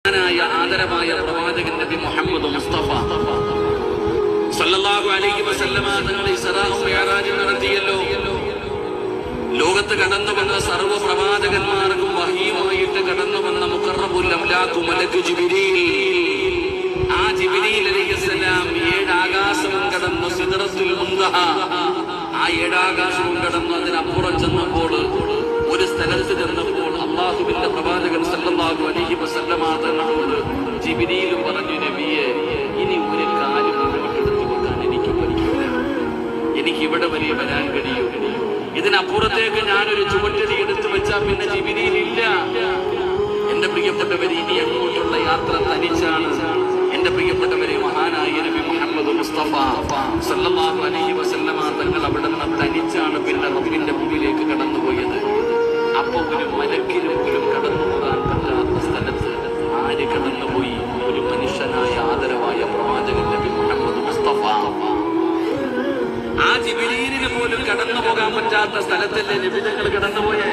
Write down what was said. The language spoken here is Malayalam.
ആദരവായ പ്രവാചകൻ നബി മുഹമ്മദ് മുസ്തഫ സല്ലല്ലാഹു അലൈഹി വസല്ലമ തങ്ങൾ ഇസ്റാ മിഅ്റാജ് നടത്തിയല്ലോ. ലോകത്ത് കടന്നു വന്ന സർവ്വ പ്രവാചകന്മാർക്കും വഹീയുമായിട്ട് കടന്നു വന്ന മുഖറബുൽ അംലാഖ് മലക്ക് ജിബ്രീൽ. ആ ജിബ്രീൽ അലൈഹിസ്സലാം 7 ആകാശവും കടന്നു സിദ്റത്തുൽ മുൻതഹ. ആ 7 ആകാശവും കടന്നു അതിനപ്പുറം ചെന്നപ്പോൾ ഒരു സ്ഥലത്ത് ചെന്നപ്പോൾ അല്ലാഹുവിന്റെ പ്രവാചകൻ സല്ലല്ലാഹു അലൈഹി വസല്ലമ തങ്ങളോട് ജിബ്രീൽ പറഞ്ഞു, നബിയെ, ഇനി ഒരു കാലും എടുത്തു വെക്കാൻ എനിക്ക് പറ്റില്ല. എനിക്ക് ഇവിടെ വരെ വരാൻ കഴിയൂ. ഇതിനപ്പുറത്തേക്ക് ഞാനൊരു ചുവട്ടടി എടുത്തു വെച്ചാൽ പിന്നെ ജിബ്രീൽ ഇല്ല. എന്റെ പ്രിയപ്പെട്ടവരെ, ഇനി അങ്ങോട്ടുള്ള യാത്ര തനിച്ചാണ്. എന്റെ പ്രിയപ്പെട്ടവരെ, മഹാനായ നബി മുഹമ്മദ് മുസ്തഫ സല്ലല്ലാഹു അലൈഹി വസല്ലമ തങ്ങൾ അവിടെ നിന്ന് തനിച്ചാണ് പിന്നെ റബ്ബിന്റെ മുമ്പിലേക്ക് കടന്നുപോയത്. അപ്പൊ ഒരു മലക്കിന് പോലും കടന്നു പോകാൻ പറ്റാത്ത സ്ഥലത്ത് ആര് കടന്നുപോയി? ഒരു മനുഷ്യനായ ആദരവായ പ്രവാചകൻ നബി മുഹമ്മദ് മുസ്തഫ. ആ ജിബ്രീലിന് പോലും കടന്നു പോകാൻ പറ്റാത്ത സ്ഥലത്തല്ലേ നബി തങ്ങൾ കടന്നുപോയേ?